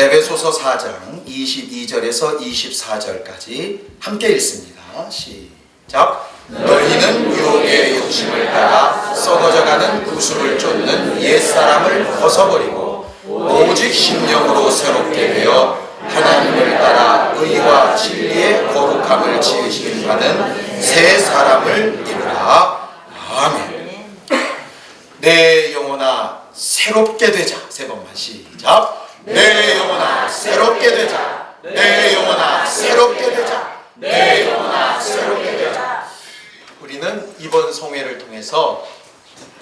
에베소서 4장 22절에서 24절까지 함께 읽습니다. 시작. 너희는 유혹의 욕심을 따라 썩어져가는 구습을 쫓는 옛사람을 벗어버리고 오직 심령으로 새롭게 되어 하나님을 따라 의와 진리의 거룩함을 지으시길 바는 새 사람을 입으라. 아멘. 내 영혼아 새롭게 되자. 세 번만 시작. 내 영혼아 새롭게 되자. 내 영혼아 새롭게 되자. 내 영혼아 새롭게 되자. 우리는 이번 성회를 통해서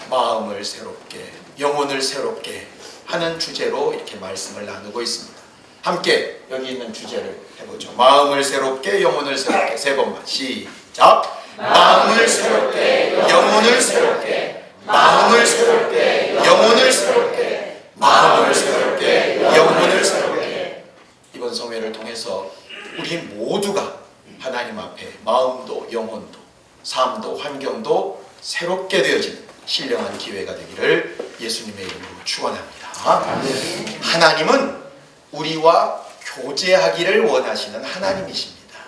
마음을 새롭게, 영혼을 새롭게 하는 주제로 이렇게 말씀을 나누고 있습니다. 함께 여기 있는 주제를 해보죠. 마음을 새롭게, 영혼을 새롭게. 세 번만 시작. 마음을 새롭게, 영혼을 새롭게. 마음을 새롭게, 영혼을 새롭게. 마음을 새롭게, 영혼을 새롭게. 이번 성회를 통해서 우리 모두가 하나님 앞에 마음도 영혼도 삶도 환경도 새롭게 되어지는 신령한 기회가 되기를 예수님의 이름으로 축원합니다. 하나님은 우리와 교제하기를 원하시는 하나님이십니다.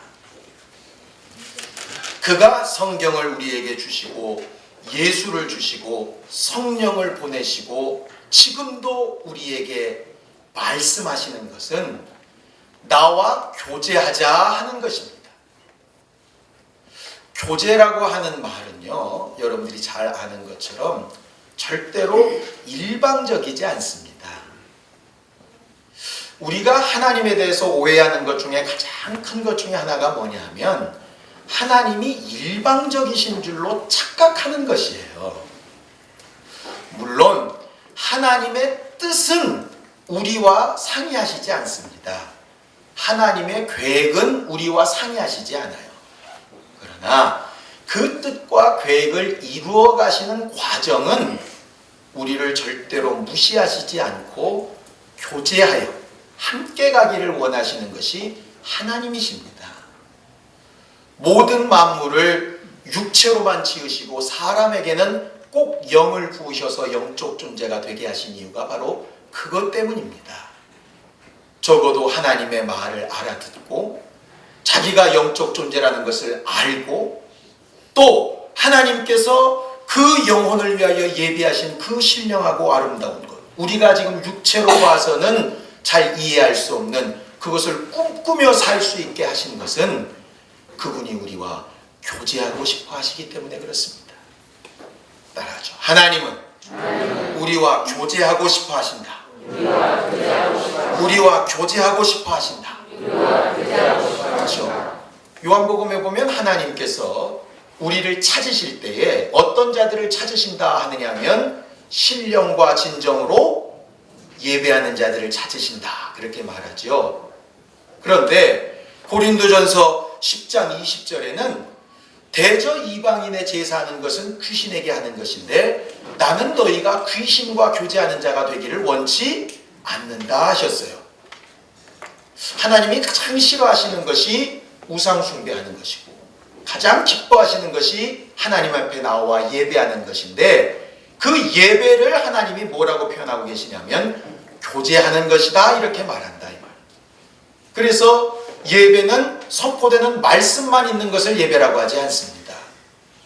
그가 성경을 우리에게 주시고 예수를 주시고 성령을 보내시고 지금도 우리에게 말씀하시는 것은 나와 교제하자 하는 것입니다. 교제라고 하는 말은요, 여러분들이 잘 아는 것처럼 절대로 일방적이지 않습니다. 우리가 하나님에 대해서 오해하는 것 중에 가장 큰 것 중에 하나가 뭐냐면 하나님이 일방적이신 줄로 착각하는 것이에요. 물론 하나님의 뜻은 우리와 상의하시지 않습니다. 하나님의 계획은 우리와 상의하시지 않아요. 그러나 그 뜻과 계획을 이루어 가시는 과정은 우리를 절대로 무시하시지 않고 교제하여 함께 가기를 원하시는 것이 하나님이십니다. 모든 만물을 육체로만 지으시고 사람에게는 꼭 영을 부으셔서 영적 존재가 되게 하신 이유가 바로 그것 때문입니다. 적어도 하나님의 말을 알아듣고 자기가 영적 존재라는 것을 알고 또 하나님께서 그 영혼을 위하여 예비하신 그 신령하고 아름다운 것, 우리가 지금 육체로 봐서는 잘 이해할 수 없는 그것을 꿈꾸며 살 수 있게 하신 것은 그분이 우리와 교제하고 싶어 하시기 때문에 그렇습니다. 따라하죠. 하나님은 우리와 교제하고 싶어 하신다. 우리와 교제하고 싶어 하신다. 그렇죠. 요한복음에 보면 하나님께서 우리를 찾으실 때에 어떤 자들을 찾으신다 하느냐면 신령과 진정으로 예배하는 자들을 찾으신다 그렇게 말하죠. 그런데 고린도전서 10장 20절에는 대저 이방인의 제사하는 것은 귀신에게 하는 것인데 나는 너희가 귀신과 교제하는 자가 되기를 원치 않는다 하셨어요. 하나님이 가장 싫어하시는 것이 우상 숭배하는 것이고 가장 기뻐하시는 것이 하나님 앞에 나와 예배하는 것인데 그 예배를 하나님이 뭐라고 표현하고 계시냐면 교제하는 것이다 이렇게 말한다 이 말. 그래서 예배는 선포되는 말씀만 있는 것을 예배라고 하지 않습니다.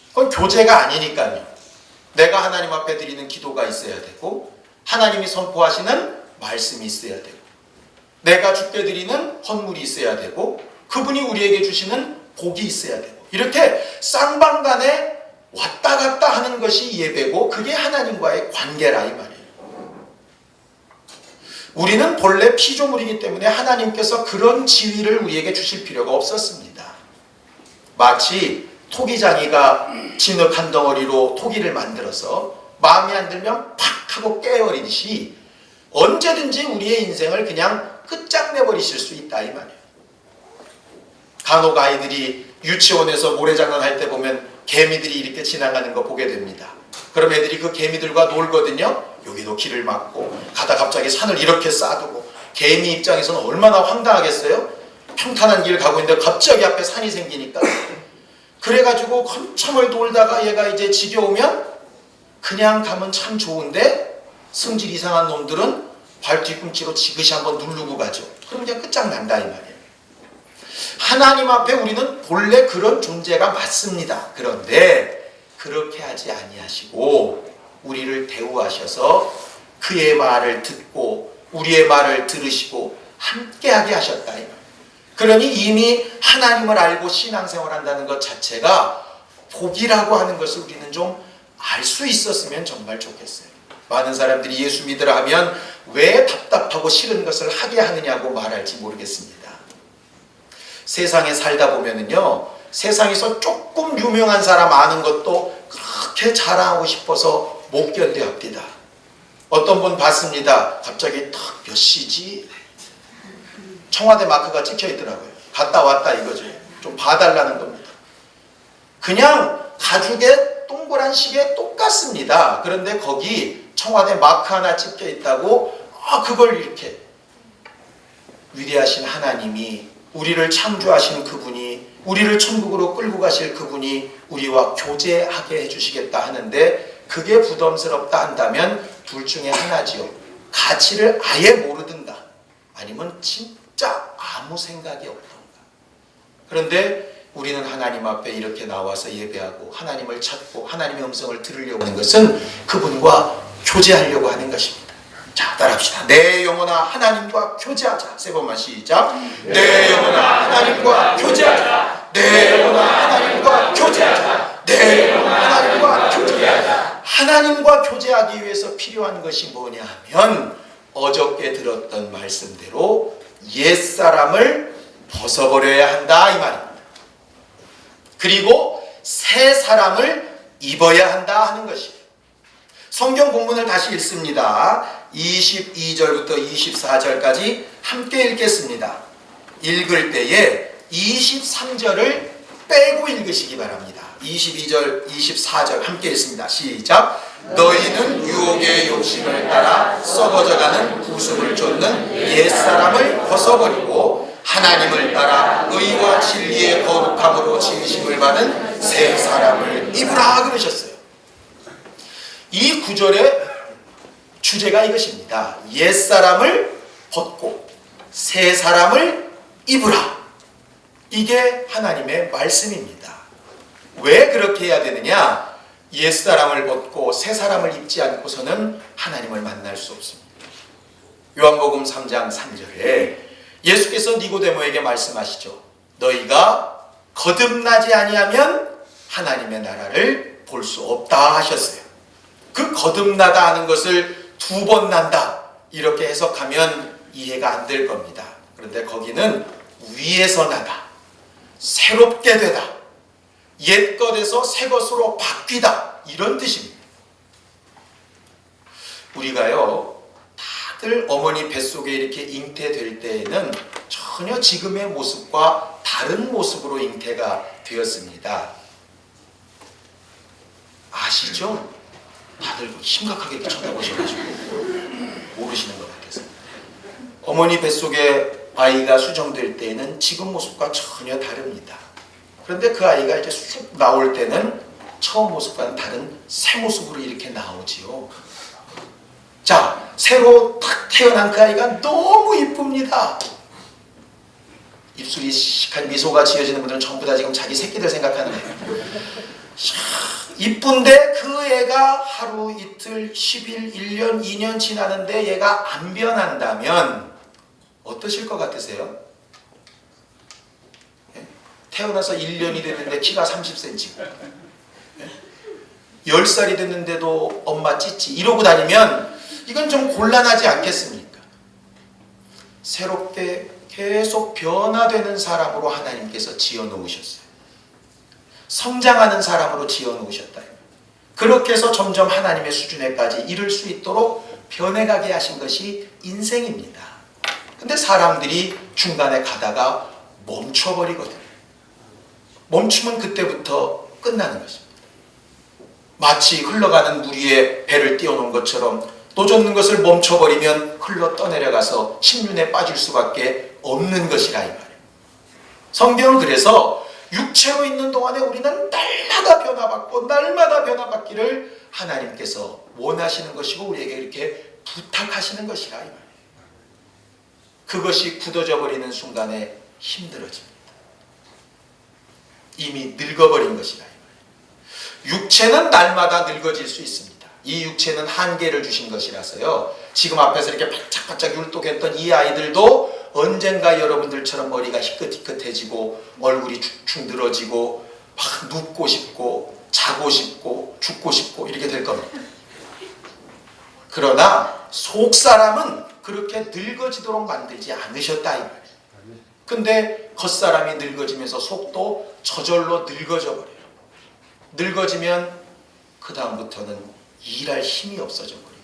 그건 교제가 아니니까요. 내가 하나님 앞에 드리는 기도가 있어야 되고 하나님이 선포하시는 말씀이 있어야 되고 내가 주께 드리는 헌물이 있어야 되고 그분이 우리에게 주시는 복이 있어야 되고 이렇게 쌍방간에 왔다 갔다 하는 것이 예배고 그게 하나님과의 관계라 이 말이에요. 우리는 본래 피조물이기 때문에 하나님께서 그런 지위를 우리에게 주실 필요가 없었습니다. 마치 토기장이가 진흙 한 덩어리로 토기를 만들어서 마음에 안 들면 팍 하고 깨버리듯이 언제든지 우리의 인생을 그냥 끝장내버리실 수 있다 이 말이에요. 간혹 아이들이 유치원에서 모래장난 할 때 보면 개미들이 이렇게 지나가는 거 보게 됩니다. 그럼 애들이 그 개미들과 놀거든요. 여기도 길을 막고 가다 갑자기 산을 이렇게 쌓아두고 개미 입장에서는 얼마나 황당하겠어요? 평탄한 길 가고 있는데 갑자기 앞에 산이 생기니까 그래가지고 한참을 돌다가 얘가 이제 지겨우면 그냥 가면 참 좋은데 성질 이상한 놈들은 발 뒤꿈치로 지그시 한번 누르고 가죠. 그럼 그냥 끝장난다 이 말이에요. 하나님 앞에 우리는 본래 그런 존재가 맞습니다. 그런데 그렇게 하지 아니하시고 우리를 대우하셔서 그의 말을 듣고 우리의 말을 들으시고 함께하게 하셨다 이 말이에요. 그러니 이미 하나님을 알고 신앙생활한다는 것 자체가 복이라고 하는 것을 우리는 좀 알 수 있었으면 정말 좋겠어요. 많은 사람들이 예수 믿으라 하면 왜 답답하고 싫은 것을 하게 하느냐고 말할지 모르겠습니다. 세상에 살다 보면은요, 세상에서 조금 유명한 사람 아는 것도 그렇게 자랑하고 싶어서 못 견뎌합니다. 어떤 분 봤습니다. 갑자기 탁 몇 시지? 청와대 마크가 찍혀 있더라고요. 갔다 왔다 이거죠. 좀 봐달라는 겁니다. 그냥 가죽에 동그란 시계 똑같습니다. 그런데 거기 청와대 마크 하나 찍혀 있다고 그걸 이렇게 위대하신 하나님이 우리를 창조하신 그분이 우리를 천국으로 끌고 가실 그분이 우리와 교제하게 해주시겠다 하는데 그게 부담스럽다 한다면 둘 중에 하나지요. 가치를 아예 모르든가 아니면 진짜 아무 생각이 없던가. 그런데 우리는 하나님 앞에 이렇게 나와서 예배하고 하나님을 찾고 하나님의 음성을 들으려고 하는 것은 그분과 교제하려고 하는 것입니다. 자, 따라합시다. 내 영혼아 하나님과 교제하자. 세 번만 시작. 내 영혼아 하나님과 교제하자. 내 영혼아 하나님과 교제하자. 내 영혼아 하나님과 교제하자. 하나님과 교제하기 위해서 필요한 것이 뭐냐 하면 어저께 들었던 말씀대로 옛사람을 벗어버려야 한다 이 말입니다. 그리고 새 사람을 입어야 한다 하는 것이에요. 성경 본문을 다시 읽습니다. 22절부터 24절까지 함께 읽겠습니다. 읽을 때에 23절을 빼고 읽으시기 바랍니다. 22절, 24절 함께 읽습니다. 시작. 너희는 유혹의 욕심을 따라 썩어져가는 구습을 쫓는 옛사람을 벗어버리고 하나님을 따라 의와 진리의 거룩함으로 진심을 받은 새 사람을 입으라 그러셨어요. 이 구절의 주제가 이것입니다. 옛사람을 벗고 새 사람을 입으라. 이게 하나님의 말씀입니다. 왜 그렇게 해야 되느냐? 옛사람을 벗고 새 사람을 입지 않고서는 하나님을 만날 수 없습니다. 요한복음 3장 3절에 예수께서 니고데모에게 말씀하시죠. 너희가 거듭나지 아니하면 하나님의 나라를 볼 수 없다 하셨어요. 그 거듭나다 하는 것을 두 번 난다 이렇게 해석하면 이해가 안 될 겁니다. 그런데 거기는 위에서 나다, 새롭게 되다, 옛것에서 새것으로 바뀌다 이런 뜻입니다. 우리가요 다들 어머니 뱃속에 이렇게 잉태될 때에는 전혀 지금의 모습과 다른 모습으로 잉태가 되었습니다. 아시죠? 다들 심각하게 쳐다보셔가지고 모르시는 것 같아서. 어머니 뱃속에 아이가 수정될 때에는 지금 모습과 전혀 다릅니다. 그런데 그 아이가 이제 쑥 나올 때는 처음 모습과는 다른 새 모습으로 이렇게 나오지요. 자, 새로 탁 태어난 그 아이가 너무 이쁩니다. 입술이 시크한 미소가 지어지는 분들은 전부 다 지금 자기 새끼들 생각하는 거예요. 이쁜데 그 애가 하루, 이틀, 10일, 1년, 2년 지나는데 얘가 안 변한다면 어떠실 것 같으세요? 태어나서 1년이 됐는데 키가 30cm고 10살이 됐는데도 엄마 찌찌 이러고 다니면 이건 좀 곤란하지 않겠습니까? 새롭게 계속 변화되는 사람으로 하나님께서 지어놓으셨어요. 성장하는 사람으로 지어놓으셨다. 그렇게 해서 점점 하나님의 수준에까지 이를 수 있도록 변해가게 하신 것이 인생입니다. 근데 사람들이 중간에 가다가 멈춰버리거든요. 멈추면 그때부터 끝나는 것입니다. 마치 흘러가는 물 위에 배를 띄워놓은 것처럼 노젓는 것을 멈춰버리면 흘러 떠내려가서 심륜에 빠질 수밖에 없는 것이라 이 말이에요. 성경은 그래서 육체로 있는 동안에 우리는 날마다 변화받고 날마다 변화받기를 하나님께서 원하시는 것이고 우리에게 이렇게 부탁하시는 것이라 이 말이에요. 그것이 굳어져 버리는 순간에 힘들어집니다. 이미 늙어버린 것이다. 육체는 날마다 늙어질 수 있습니다. 이 육체는 한계를 주신 것이라서요. 지금 앞에서 이렇게 바짝바짝 율동했던 이 아이들도 언젠가 여러분들처럼 머리가 희끗희끗해지고 얼굴이 축축 늘어지고 막 눕고 싶고 자고 싶고 죽고 싶고 이렇게 될 겁니다. 그러나 속 사람은 그렇게 늙어지도록 만들지 않으셨다 이 말이에요. 근데 겉사람이 늙어지면서 속도 저절로 늙어져 버려요. 늙어지면 그 다음부터는 일할 힘이 없어져 버리거든요.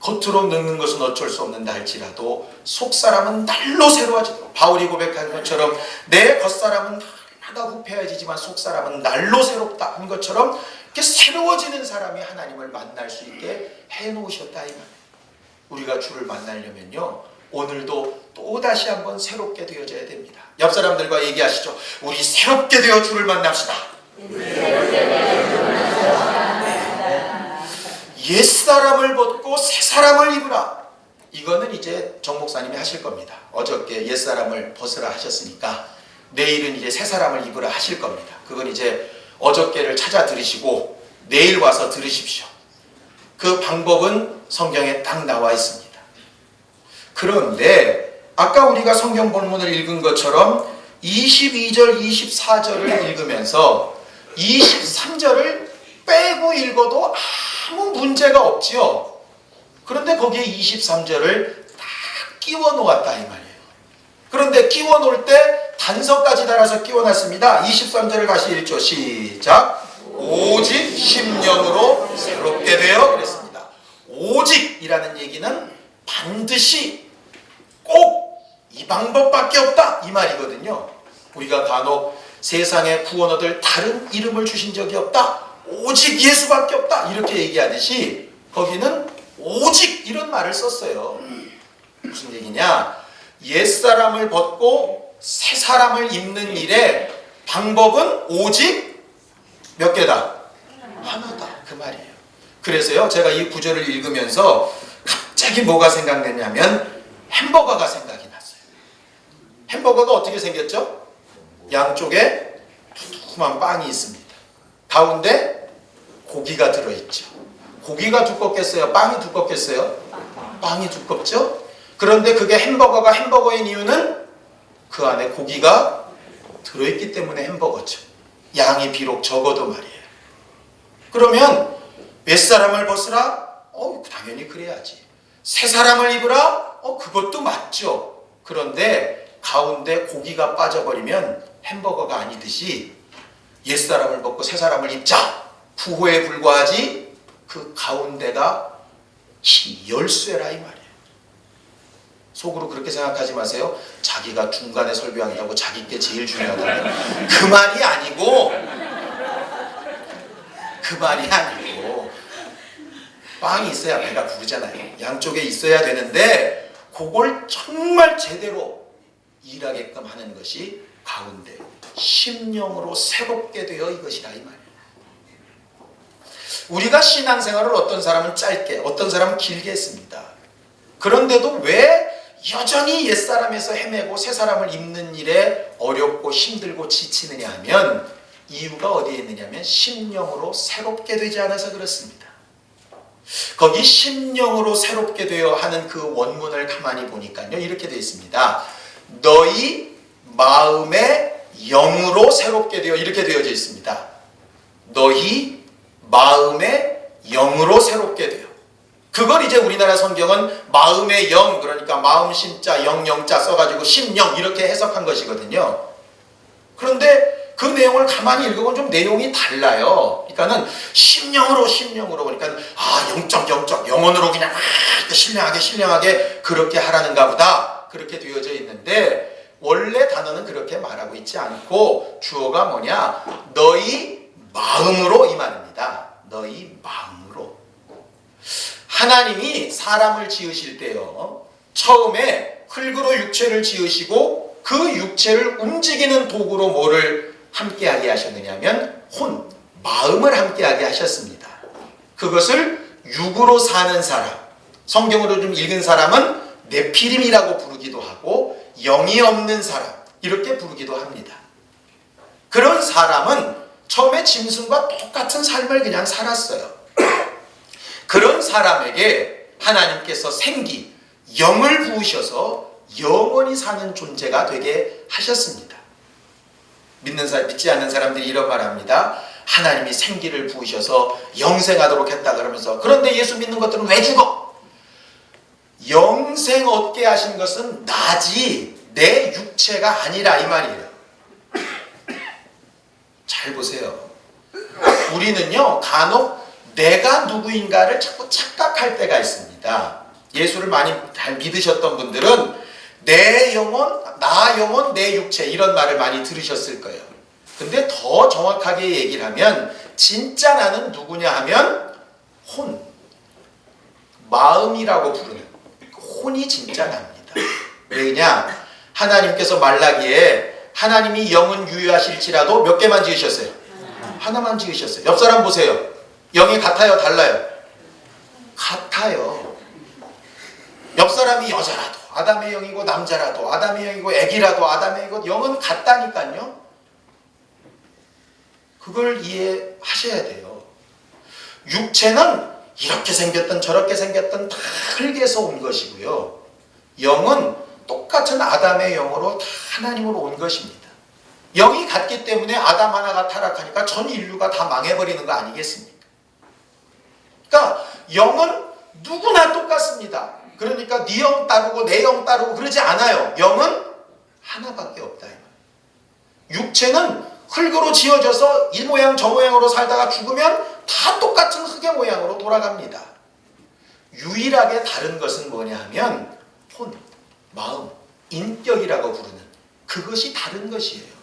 겉으로 늙는 것은 어쩔 수 없는다 할지라도 속사람은 날로 새로워지도록, 바울이 고백한 것처럼 내 겉사람은 날마다 후패해지지만 속사람은 날로 새롭다 한 것처럼 이렇게 새로워지는 사람이 하나님을 만날 수 있게 해놓으셨다 이 말이에요. 우리가 주를 만나려면요, 오늘도 또다시 한번 새롭게 되어져야 됩니다. 옆 사람들과 얘기하시죠. 우리 새롭게 되어 주를 만납시다. 옛사람을 벗고 새사람을 입으라. 이거는 이제 정 목사님이 하실 겁니다. 어저께 옛사람을 벗으라 하셨으니까 내일은 이제 새사람을 입으라 하실 겁니다. 그건 이제 어저께를 찾아 들으시고 내일 와서 들으십시오. 그 방법은 성경에 딱 나와 있습니다. 그런데 아까 우리가 성경 본문을 읽은 것처럼 22절, 24절을 읽으면서 23절을 빼고 읽어도 아무 문제가 없지요. 그런데 거기에 23절을 딱 끼워 놓았다 이 말이에요. 그런데 끼워 놓을 때 단서까지 달아서 끼워 놨습니다. 23절을 다시 읽죠. 시작. 오직 심령으로 새롭게 되어 그랬습니다. 오직이라는 얘기는 반드시 꼭 이 방법밖에 없다 이 말이거든요. 우리가 간혹 세상에 구원 얻을 다른 이름을 주신 적이 없다, 오직 예수밖에 없다 이렇게 얘기하듯이 거기는 오직 이런 말을 썼어요. 무슨 얘기냐? 옛사람을 벗고 새사람을 입는 일에 방법은 오직 몇 개다? 하나다 그 말이에요. 그래서요, 제가 이 구절을 읽으면서 갑자기 뭐가 생각났냐면 햄버거가 생각이 났어요. 햄버거가 어떻게 생겼죠? 양쪽에 두툼한 빵이 있습니다. 가운데 고기가 들어있죠. 고기가 두껍겠어요? 빵이 두껍겠어요? 빵이 두껍죠? 그런데 그게 햄버거가 햄버거인 이유는 그 안에 고기가 들어있기 때문에 햄버거죠. 양이 비록 적어도 말이에요. 그러면 옛사람을 벗으라? 당연히 그래야지. 새사람을 입으라? 그것도 맞죠. 그런데 가운데 고기가 빠져버리면 햄버거가 아니듯이 옛사람을 벗고 새사람을 입자, 부호에 불과하지 그 가운데가 열쇠라 이 말이에요. 속으로 그렇게 생각하지 마세요. 자기가 중간에 설교한다고 자기께 제일 중요하다는 그 말이 아니고, 그 말이 아니고 빵이 있어야 배가 부르잖아요. 양쪽에 있어야 되는데 그걸 정말 제대로 일하게끔 하는 것이 가운데 심령으로 새롭게 되어 이것이라 이 말이에요. 우리가 신앙생활을 어떤 사람은 짧게, 어떤 사람은 길게 했습니다. 그런데도 왜 여전히 옛사람에서 헤매고 새사람을 입는 일에 어렵고 힘들고 지치느냐 하면 이유가 어디에 있느냐 하면 심령으로 새롭게 되지 않아서 그렇습니다. 거기 심령으로 새롭게 되어 하는 그 원문을 가만히 보니까요, 이렇게 되어 있습니다. 너희 마음의 영으로 새롭게 되어, 이렇게 되어져 있습니다. 너희 마음의 영으로 새롭게 되어. 그걸 이제 우리나라 성경은 마음의 영, 그러니까 마음 심자 영영자 써가지고 심영 이렇게 해석한 것이거든요. 그런데 그 내용을 가만히 읽으면 좀 내용이 달라요. 그러니까는 심령으로 그러니까 영적 영혼으로 그냥 신령하게 그렇게 하라는가 보다 그렇게 되어져 있는데, 원래 단어는 그렇게 말하고 있지 않고 주어가 뭐냐? 너희 마음으로 이 말입니다. 너희 마음으로. 하나님이 사람을 지으실 때요, 처음에 흙으로 육체를 지으시고 그 육체를 움직이는 도구로 뭐를 함께하게 하셨느냐면 마음을 함께하게 하셨습니다. 그것을 육으로 사는 사람, 성경으로 좀 읽은 사람은 네피림이라고 부르기도 하고 영이 없는 사람 이렇게 부르기도 합니다. 그런 사람은 처음에 짐승과 똑같은 삶을 그냥 살았어요. 그런 사람에게 하나님께서 생기, 영을 부으셔서 영원히 사는 존재가 되게 하셨습니다. 믿지 않는 사람들이 이런 말합니다. 하나님이 생기를 부으셔서 영생하도록 했다 그러면서, 그런데 예수 믿는 것들은 왜 죽어? 영생 얻게 하신 것은 나지 내 육체가 아니라 이 말이에요. 잘 보세요. 우리는요 간혹 내가 누구인가를 자꾸 착각할 때가 있습니다. 예수를 많이 잘 믿으셨던 분들은 내 영혼, 나 영혼, 내 육체 이런 말을 많이 들으셨을 거예요. 근데 더 정확하게 얘기를 하면 진짜 나는 누구냐 하면 혼, 마음이라고 부르는 혼이 진짜 납니다. 왜냐? 하나님께서 말라기에 하나님이 영은 유효하실지라도 몇 개만 지으셨어요? 하나만 지으셨어요. 옆 사람 보세요. 영이 같아요? 달라요? 같아요. 옆 사람이 여자라도 아담의 영이고 남자라도 아담의 영이고 애기라도 아담의 영이고 영은 같다니까요. 그걸 이해하셔야 돼요. 육체는 이렇게 생겼든 저렇게 생겼든 다 흙에서 온 것이고요. 영은 똑같은 아담의 영으로 다 하나님으로 온 것입니다. 영이 같기 때문에 아담 하나가 타락하니까 전 인류가 다 망해버리는 거 아니겠습니까? 그러니까 영은 누구나 똑같습니다. 그러니까 네 영 따르고 내 영 따르고 그러지 않아요. 영은 하나밖에 없다. 육체는 흙으로 지어져서 이 모양 저 모양으로 살다가 죽으면 다 똑같은 흙의 모양으로 돌아갑니다. 유일하게 다른 것은 뭐냐 하면 혼, 마음, 인격이라고 부르는 그것이 다른 것이에요.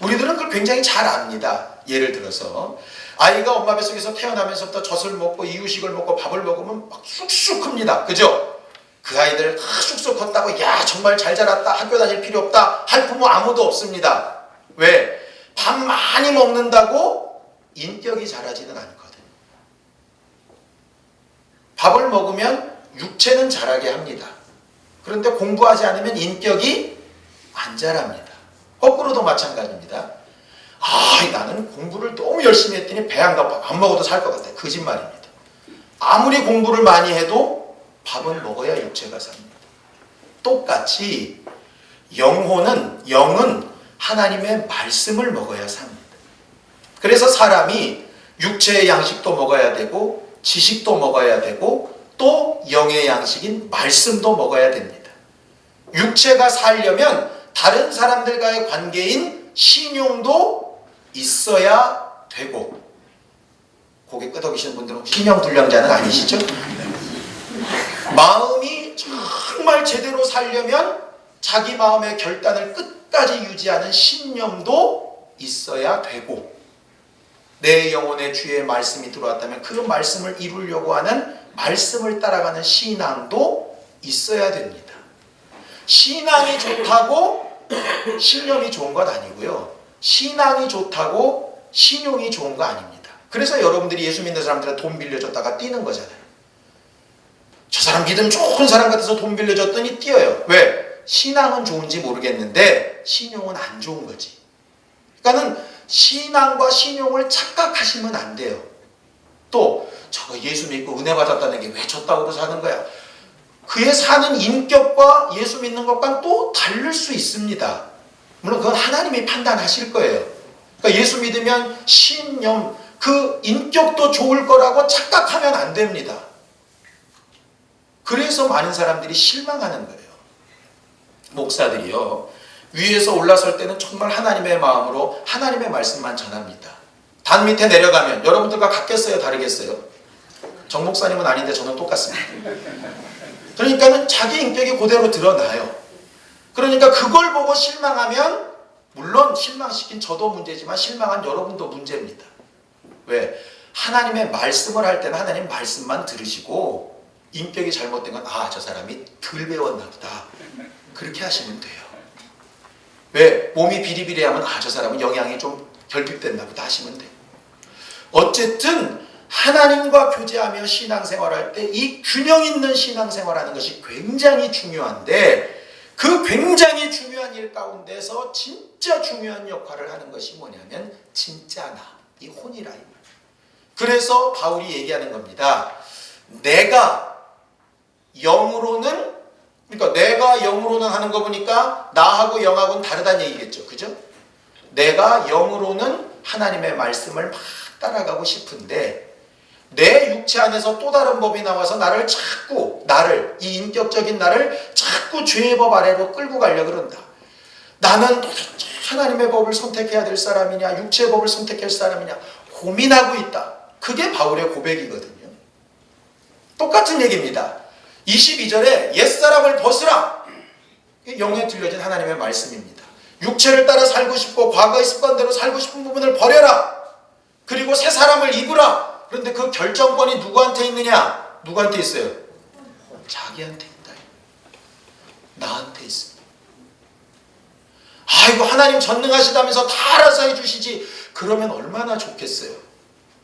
우리들은 그걸 굉장히 잘 압니다. 예를 들어서 아이가 엄마 뱃속에서 태어나면서부터 젖을 먹고 이유식을 먹고 밥을 먹으면 막 쑥쑥 큽니다. 그죠? 그 아이들 다 쑥쑥 컸다고 야 정말 잘 자랐다 학교 다닐 필요 없다 할 부모 아무도 없습니다. 왜? 밥 많이 먹는다고 인격이 자라지는 않거든요. 밥을 먹으면 육체는 자라게 합니다. 그런데 공부하지 않으면 인격이 안 자랍니다. 거꾸로도 마찬가지입니다. 나는 공부를 너무 열심히 했더니 배 안 고파 안 먹어도 살 것 같아. 거짓말입니다. 아무리 공부를 많이 해도 밥은 먹어야 육체가 삽니다. 똑같이 영은 하나님의 말씀을 먹어야 삽니다. 그래서 사람이 육체의 양식도 먹어야 되고 지식도 먹어야 되고 또 영의 양식인 말씀도 먹어야 됩니다. 육체가 살려면 다른 사람들과의 관계인 신용도 있어야 되고, 고개 끄덕이시는 분들은 신용불량자는 아니시죠? 마음이 정말 제대로 살려면 자기 마음의 결단을 끝까지 유지하는 신념도 있어야 되고, 내 영혼의 주의 말씀이 들어왔다면 그 말씀을 이루려고 하는 말씀을 따라가는 신앙도 있어야 됩니다. 신앙이 좋다고 신념이 좋은 것 아니고요. 신앙이 좋다고 신용이 좋은 거 아닙니다. 그래서 여러분들이 예수 믿는 사람들한테 돈 빌려줬다가 뛰는 거잖아요. 저 사람 믿음 좋은 사람 같아서 돈 빌려줬더니 뛰어요. 왜? 신앙은 좋은지 모르겠는데 신용은 안 좋은 거지. 그러니까는 신앙과 신용을 착각하시면 안 돼요. 또 저거 예수 믿고 은혜 받았다는 게 왜 저 따위로 사는 거야? 그의 사는 인격과 예수 믿는 것과는 또 다를 수 있습니다. 물론 그건 하나님이 판단하실 거예요. 그러니까 예수 믿으면 신념, 그 인격도 좋을 거라고 착각하면 안 됩니다. 그래서 많은 사람들이 실망하는 거예요. 목사들이요, 위에서 올라설 때는 정말 하나님의 마음으로 하나님의 말씀만 전합니다. 단 밑에 내려가면 여러분들과 같겠어요? 다르겠어요? 정 목사님은 아닌데 저는 똑같습니다. 그러니까는 자기 인격이 그대로 드러나요. 그러니까 그걸 보고 실망하면, 물론 실망시킨 저도 문제지만 실망한 여러분도 문제입니다. 왜? 하나님의 말씀을 할 때는 하나님 말씀만 들으시고 인격이 잘못된 건 저 사람이 덜 배웠나 보다 그렇게 하시면 돼요. 왜? 몸이 비리비리하면 저 사람은 영양이 좀 결핍됐나 보다 하시면 돼요. 어쨌든 하나님과 교제하며 신앙생활할 때 이 균형 있는 신앙생활하는 것이 굉장히 중요한데, 그 굉장히 중요한 일 가운데서 진짜 중요한 역할을 하는 것이 뭐냐면 진짜 나, 이 혼이라. 그래서 바울이 얘기하는 겁니다. 내가 영으로는, 그러니까 내가 영으로는 하는 거 보니까 나하고 영하고는 다르다는 얘기겠죠. 그죠? 내가 영으로는 하나님의 말씀을 막 따라가고 싶은데 내 육체 안에서 또 다른 법이 나와서 나를 이 인격적인 나를 자꾸 죄의 법 아래로 끌고 가려고 그런다. 나는 도대체 하나님의 법을 선택해야 될 사람이냐 육체의 법을 선택할 사람이냐 고민하고 있다. 그게 바울의 고백이거든요. 똑같은 얘기입니다. 22절에 옛사람을 벗으라. 영에 들려진 하나님의 말씀입니다. 육체를 따라 살고 싶고 과거의 습관대로 살고 싶은 부분을 버려라. 그리고 새 사람을 입으라. 그런데 그 결정권이 누구한테 있느냐? 누구한테 있어요? 자기한테 있다. 나한테 있습니다. 아이고 하나님 전능하시다면서 다 알아서 해주시지. 그러면 얼마나 좋겠어요.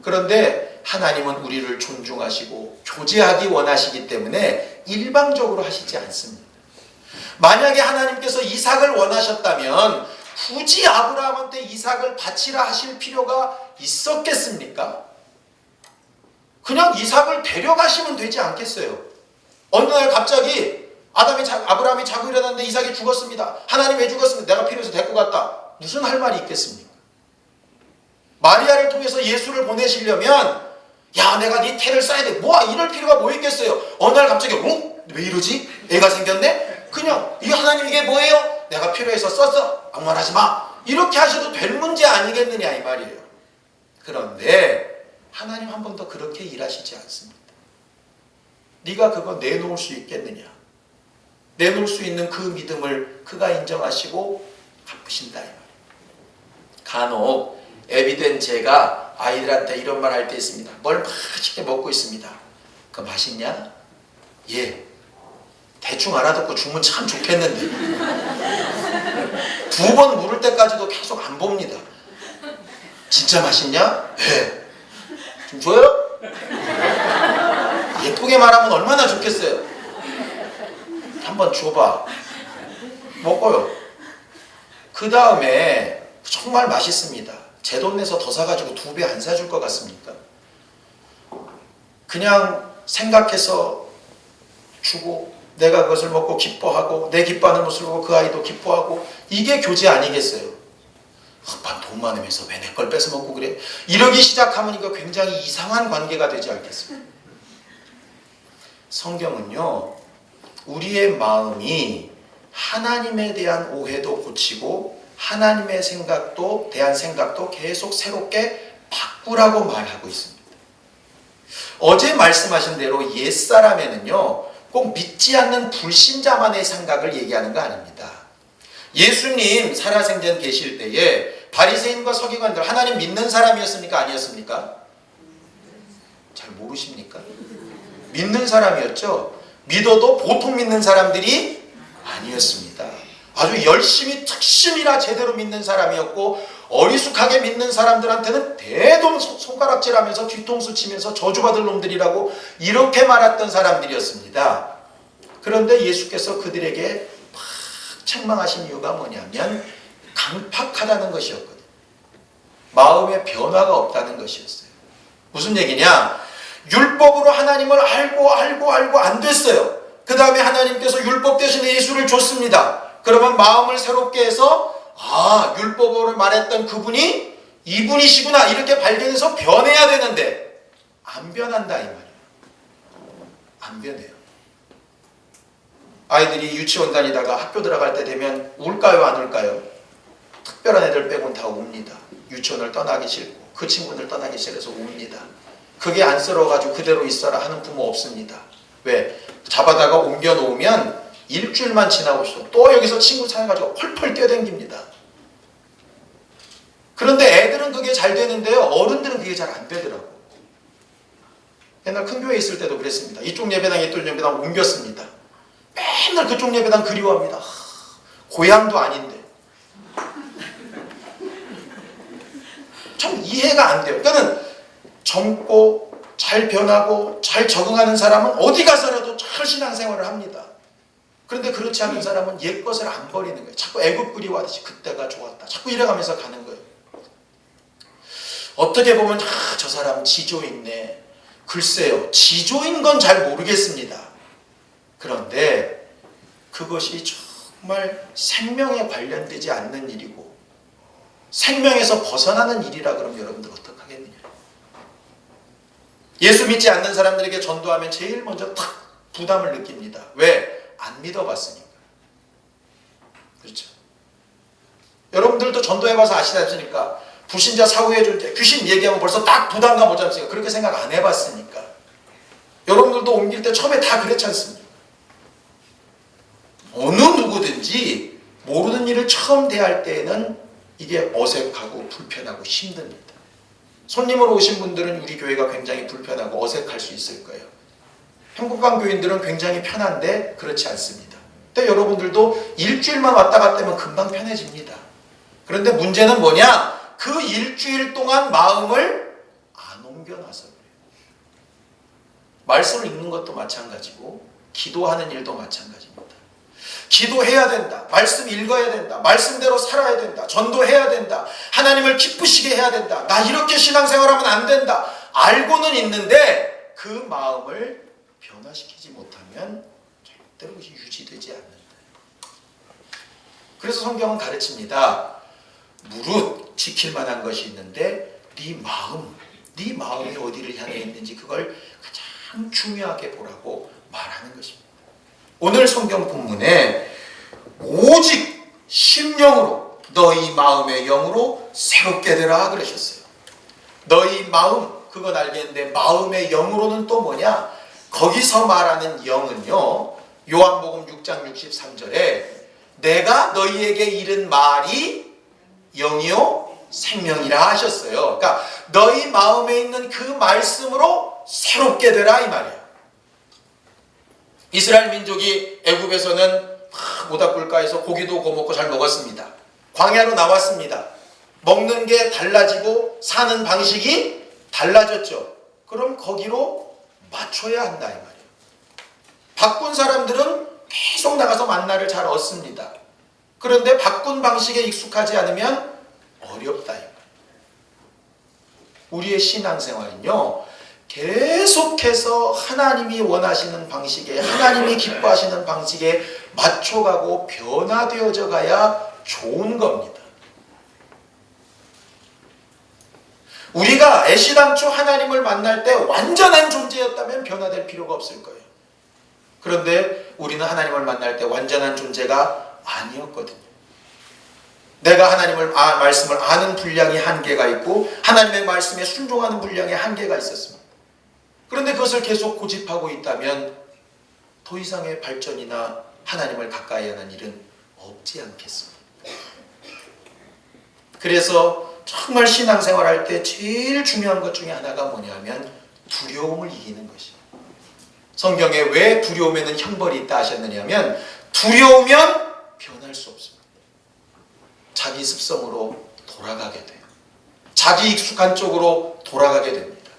그런데 하나님은 우리를 존중하시고 교제하기 원하시기 때문에 일방적으로 하시지 않습니다. 만약에 하나님께서 이삭을 원하셨다면 굳이 아브라함한테 이삭을 바치라 하실 필요가 있었겠습니까? 그냥 이삭을 데려가시면 되지 않겠어요? 어느 날 갑자기 아브라함이 자고 일어났는데 이삭이 죽었습니다. 하나님 왜 죽었습니까? 내가 필요해서 데리고 갔다. 무슨 할 말이 있겠습니까? 마리아를 통해서 예수를 보내시려면 야 내가 네 태를 쌓아야 돼. 이럴 필요가 뭐 있겠어요? 어느 날 갑자기 왜 이러지? 애가 생겼네? 그냥 이 하나님 이게 뭐예요? 내가 필요해서 썼어. 아무 말 하지 마. 이렇게 하셔도 될 문제 아니겠느냐 이 말이에요. 그런데 하나님 한 번도 그렇게 일하시지 않습니다. 네가 그거 내놓을 수 있겠느냐? 내놓을 수 있는 그 믿음을 그가 인정하시고 갚으신다 이 말이에요. 간혹 애비된 제가 아이들한테 이런 말 할 때 있습니다. 뭘 맛있게 먹고 있습니다. 그거 맛있냐? 예. 대충 알아듣고 주면 참 좋겠는데 2번 물을 때까지도 계속 안 봅니다. 진짜 맛있냐? 예. 좀 줘요? 예쁘게 말하면 얼마나 좋겠어요. 한번 줘봐. 먹어요. 그 다음에 정말 맛있습니다. 제 돈 내서 더 사가지고 2배 안 사줄 것 같습니까? 그냥 생각해서 주고 내가 그것을 먹고 기뻐하고 내 기뻐하는 모습을 보고 그 아이도 기뻐하고 이게 교제 아니겠어요? 난 돈 많으면서 왜 내 걸 뺏어 먹고 그래? 이러기 시작하면 이거 굉장히 이상한 관계가 되지 않겠습니까? 성경은요 우리의 마음이 하나님에 대한 오해도 고치고 하나님의 대한 생각도 계속 새롭게 바꾸라고 말하고 있습니다. 어제 말씀하신 대로 옛사람에는요 꼭 믿지 않는 불신자만의 생각을 얘기하는 거 아닙니다. 예수님 살아생전 계실 때에 바리새인과 서기관들 하나님 믿는 사람이었습니까? 아니었습니까? 잘 모르십니까? 믿는 사람이었죠. 믿어도 보통 믿는 사람들이 아니었습니다. 아주 열심히 특심이나 제대로 믿는 사람이었고 어리숙하게 믿는 사람들한테는 대동 손가락질하면서 뒤통수 치면서 저주받을 놈들이라고 이렇게 말했던 사람들이었습니다. 그런데 예수께서 그들에게 막 책망하신 이유가 뭐냐면 강팍하다는 것이었거든요. 마음의 변화가 없다는 것이었어요. 무슨 얘기냐? 율법으로 하나님을 알고 안 됐어요. 그 다음에 하나님께서 율법 대신에 예수를 줬습니다. 그러면 마음을 새롭게 해서 율법으로 말했던 그분이 이분이시구나 이렇게 발견해서 변해야 되는데 안 변한다 이 말이에요. 안 변해요. 아이들이 유치원 다니다가 학교 들어갈 때 되면 울까요 안 울까요? 특별한 애들 빼곤 다 웁니다. 유치원을 떠나기 싫고 그 친구들 떠나기 싫어서 웁니다. 그게 안쓰러워가지고 그대로 있어라 하는 부모 없습니다. 왜? 잡아다가 옮겨 놓으면 일주일만 지나고 있어. 또 여기서 친구 찾아가지고 펄펄 뛰어댕깁니다. 그런데 애들은 그게 잘 되는데요. 어른들은 그게 잘 안 되더라고. 옛날 큰 교회에 있을 때도 그랬습니다. 이쪽 예배당 이쪽 예배당 옮겼습니다. 맨날 그쪽 예배당 그리워합니다. 고향도 아닌데. 참 이해가 안 돼요. 그러니까 젊고 잘 변하고 잘 적응하는 사람은 어디 가서라도 잘 신앙생활을 합니다. 그런데 그렇지 않은 사람은 옛것을 안 버리는 거예요. 자꾸 애굽 그리워하듯이 그때가 좋았다. 자꾸 이래가면서 가는 거예요. 어떻게 보면 저 사람 지조있네. 글쎄요. 지조인 건 잘 모르겠습니다. 그런데 그것이 정말 생명에 관련되지 않는 일이고 생명에서 벗어나는 일이라 그러면 여러분들 어떡하겠느냐. 예수 믿지 않는 사람들에게 전도하면 제일 먼저 탁 부담을 느낍니다. 왜? 안 믿어봤으니까. 그렇죠. 여러분들도 전도해봐서 아시지 않습니까? 불신자 사후의 존재, 귀신 얘기하면 벌써 딱 부담감 오지 않습니까? 그렇게 생각 안 해봤으니까. 여러분들도 옮길 때 처음에 다 그렇지 않습니까? 어느 누구든지 모르는 일을 처음 대할 때에는 이게 어색하고 불편하고 힘듭니다. 손님으로 오신 분들은 우리 교회가 굉장히 불편하고 어색할 수 있을 거예요. 행복한 교인들은 굉장히 편한데 그렇지 않습니다. 근데 여러분들도 일주일만 왔다 갔다 하면 금방 편해집니다. 그런데 문제는 뭐냐? 그 일주일 동안 마음을 안 옮겨놔서 그래요. 말씀을 읽는 것도 마찬가지고 기도하는 일도 마찬가지입니다. 기도해야 된다. 말씀 읽어야 된다. 말씀대로 살아야 된다. 전도해야 된다. 하나님을 기쁘시게 해야 된다. 나 이렇게 신앙생활하면 안 된다. 알고는 있는데 그 마음을 변화시키지 못하면 절대로 그것이 유지되지 않는다. 그래서 성경은 가르칩니다. 무릇 지킬 만한 것이 있는데 네 마음이 어디를 향해 있는지 그걸 가장 중요하게 보라고 말하는 것입니다. 오늘 성경 본문에 오직 심령으로 너희 마음의 영으로 새롭게 되라 그러셨어요. 너희 마음, 그건 알겠는데 마음의 영으로는 또 뭐냐? 거기서 말하는 영은요, 요한복음 6장 63절에 내가 너희에게 이른 말이 영이요 생명이라 하셨어요. 그러니까 너희 마음에 있는 그 말씀으로 새롭게 되라 이 말이에요. 이스라엘 민족이 애굽에서는 모닥불가에서 고기도 구워 먹고 잘 먹었습니다. 광야로 나왔습니다. 먹는 게 달라지고 사는 방식이 달라졌죠. 그럼 거기로 맞춰야 한다 이 말이에요. 바꾼 사람들은 계속 나가서 만나를 잘 얻습니다. 그런데 바꾼 방식에 익숙하지 않으면 어렵다 이 말이에요. 우리의 신앙생활은요, 계속해서 하나님이 원하시는 방식에, 하나님이 기뻐하시는 방식에 맞춰가고 변화되어져 가야 좋은 겁니다. 우리가 애시당초 하나님을 만날 때 완전한 존재였다면 변화될 필요가 없을 거예요. 그런데 우리는 하나님을 만날 때 완전한 존재가 아니었거든요. 내가 하나님을 말씀을 아는 분량이 한계가 있고 하나님의 말씀에 순종하는 분량에 한계가 있었습니다. 그런데 그것을 계속 고집하고 있다면 더 이상의 발전이나 하나님을 가까이 하는 일은 없지 않겠습니까? 그래서 정말 신앙생활 할 때 제일 중요한 것 중에 하나가 뭐냐면 두려움을 이기는 것이에요. 성경에 왜 두려움에는 형벌이 있다 하셨느냐면 두려우면 변할 수 없습니다. 자기 습성으로 돌아가게 돼요. 자기 익숙한 쪽으로 돌아가게 됩니다.